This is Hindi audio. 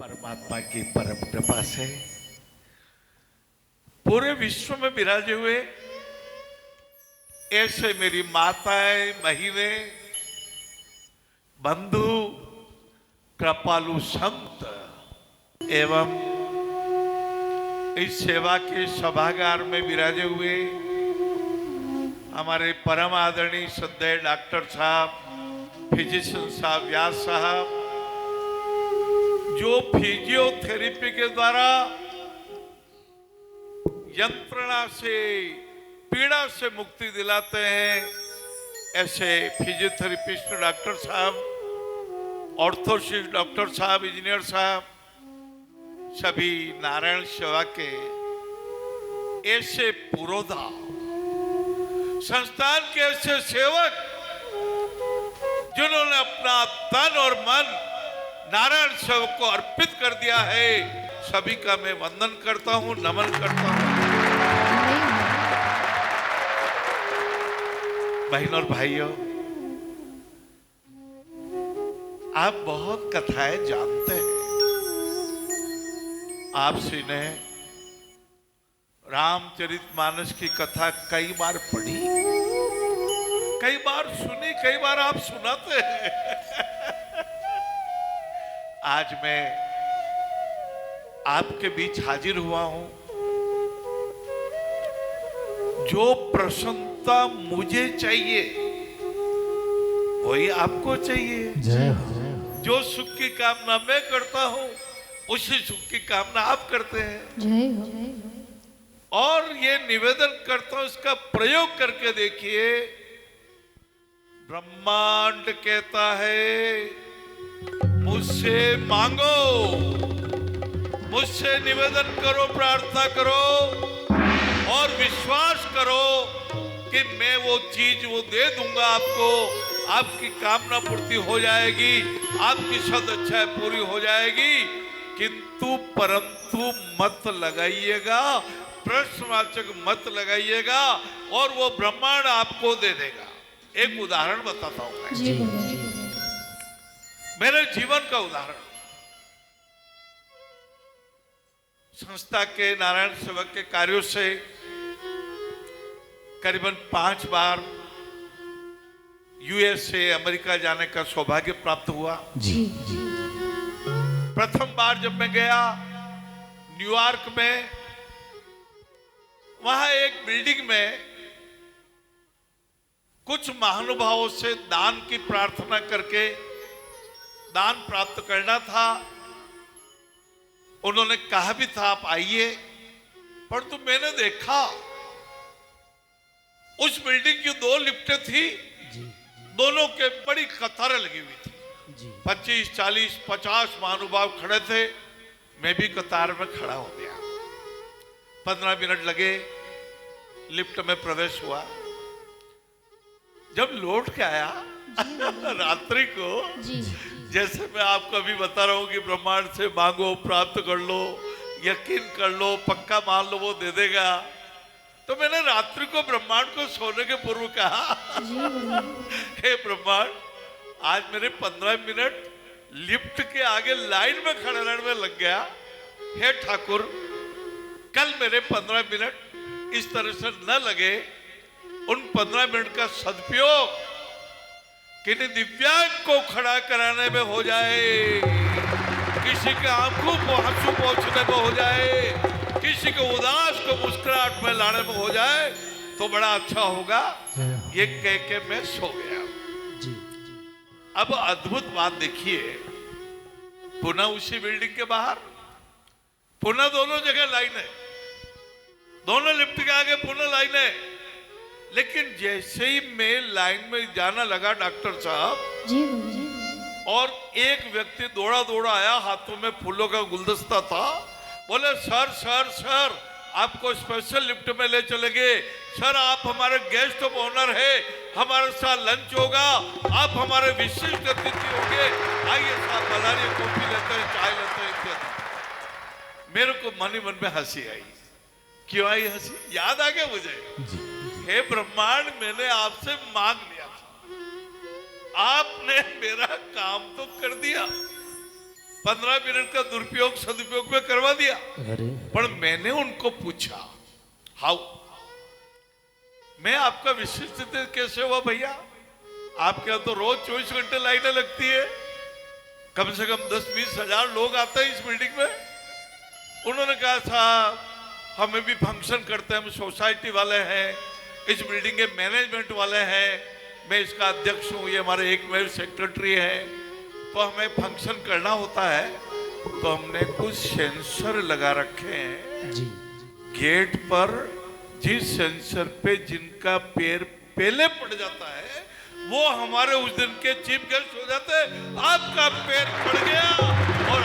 परमात्मा की परम कृपा से पूरे विश्व में विराजे हुए ऐसे मेरी माताएं, बहिने, बंधु, कृपालु संत एवं इस सेवा के सभागार में विराजे हुए हमारे परम आदरणीय श्रद्धेय डॉक्टर साहब, फिजिशियन साहब, व्यास साहब, जो फिजियोथेरेपी के द्वारा यंत्रणा से, पीड़ा से मुक्ति दिलाते हैं, ऐसे फिजियोथेरेपिस्ट डॉक्टर साहब, ऑर्थोसिस्ट डॉक्टर साहब, इंजीनियर साहब, सभी नारायण सेवा के ऐसे पुरोधा, संस्थान के ऐसे सेवक जिन्होंने अपना तन और मन नारायण सेवक को अर्पित कर दिया है, सभी का मैं वंदन करता हूं, नमन करता हूं। बहनों और भाइयों, आप बहुत कथाएं जानते हैं। आपसी ने रामचरितमानस की कथा कई बार पढ़ी, कई बार सुनी, कई बार आप सुनाते हैं। आज मैं आपके बीच हाजिर हुआ हूं। जो प्रसन्नता मुझे चाहिए वही आपको चाहिए। जय हो। जो सुख की कामना मैं करता हूं उसी सुख की कामना आप करते हैं। जय हो। और ये निवेदन करता हूं, इसका प्रयोग करके देखिए। ब्रह्मांड कहता है मुझसे मांगो, मुझसे निवेदन करो, प्रार्थना करो और विश्वास करो कि मैं वो चीज वो दे दूंगा आपको। आपकी कामना पूर्ति हो जाएगी, आपकी सदइच्छा पूरी हो जाएगी। किंतु परंतु मत लगाइएगा, प्रश्नवाचक मत लगाइएगा और वो ब्रह्मांड आपको दे देगा। एक उदाहरण बताता हूं मैं, मेरे जीवन का उदाहरण। संस्था के नारायण सेवक के कार्यों से करीबन 5 बार यूएसए, अमेरिका जाने का सौभाग्य प्राप्त हुआ। जी। प्रथम बार जब मैं गया न्यूयॉर्क में, वहां एक बिल्डिंग में कुछ महानुभावों से दान की प्रार्थना करके दान प्राप्त करना था। उन्होंने कहा भी था आप आइए, परंतु मैंने देखा उस बिल्डिंग की 2 लिफ्टें थी, दोनों के बड़ी कतारें लगी हुई थी। 25, 40, 50 महानुभाव खड़े थे। मैं भी कतार में खड़ा हो गया। 15 मिनट लगे, लिफ्ट में प्रवेश हुआ। जब लौट के आया रात्रि को, जैसे मैं आपको अभी बता रहा हूं कि ब्रह्मांड से मांगो, प्राप्त कर लो, यकीन कर लो, पक्का मान लो, वो दे देगा। तो मैंने रात्रि को ब्रह्मांड को सोने के पूर्व कहा, हे ब्रह्मांड, आज मेरे 15 मिनट लिफ्ट के आगे लाइन में खड़े रहने में लग गया। हे ठाकुर, कल मेरे 15 मिनट इस तरह से न लगे, उन 15 मिनट का सदुपयोग किन्हीं दिव्यांग को खड़ा कराने में हो जाए, किसी के आंखों को आंसू पहुंचने में हो जाए, किसी के उदास को मुस्कुराहट में लाने में हो जाए तो बड़ा अच्छा होगा। ये कह के मैं सो गया। अब अद्भुत बात देखिए, पुनः उसी बिल्डिंग के बाहर पुनः दोनों जगह लाइन है, दोनों लिफ्ट के आगे पुनः लाइन है। लेकिन जैसे ही मैं लाइन में जाना लगा डॉक्टर साहब, और एक व्यक्ति दौड़ा दौड़ा आया, हाथों में फूलों का गुलदस्ता था। बोले सर सर सर, आपको स्पेशल लिफ्ट में ले चलेंगे। सर आप हमारे गेस्ट ऑफ ऑनर है, हमारे साथ लंच होगा, आप हमारे विशिष्ट अतिथि होंगे, आइए साहब बनाइए, कॉफी लेते हैं, चाय लेते हैं इत्यादि। मेरे को मन ही मन में हंसी आई। क्यों आई हंसी? याद आ गया मुझे। हे ब्रह्मांड, मैंने आपसे मांग लिया था, आपने मेरा काम तो कर दिया, 15 मिनट का दुरुपयोग सदुपयोग में करवा दिया। अरे पर मैंने उनको पूछा, हाउ, मैं आपका विशिष्ट कैसे हुआ भैया? आपके यहाँ तो रोज 24 घंटे लाइटें लगती है, कम से कम 10-20 हजार लोग आते हैं इस बिल्डिंग में। उन्होंने कहा साहब हमें भी फंक्शन करते हैं, हम सोसाइटी वाले हैं, इस बिल्डिंग के मैनेजमेंट वाले हैं, मैं इसका अध्यक्ष हूँ, ये हमारे एक मेरे सेक्रेटरी है, तो हमें फंक्शन करना होता है, तो हमने कुछ सेंसर लगा रखे हैं जी गेट पर। जिस सेंसर पे जिनका पैर पहले पड़ जाता है वो हमारे उस दिन के चीफ गेस्ट हो जाते हैं। आपका पैर पड़ गया और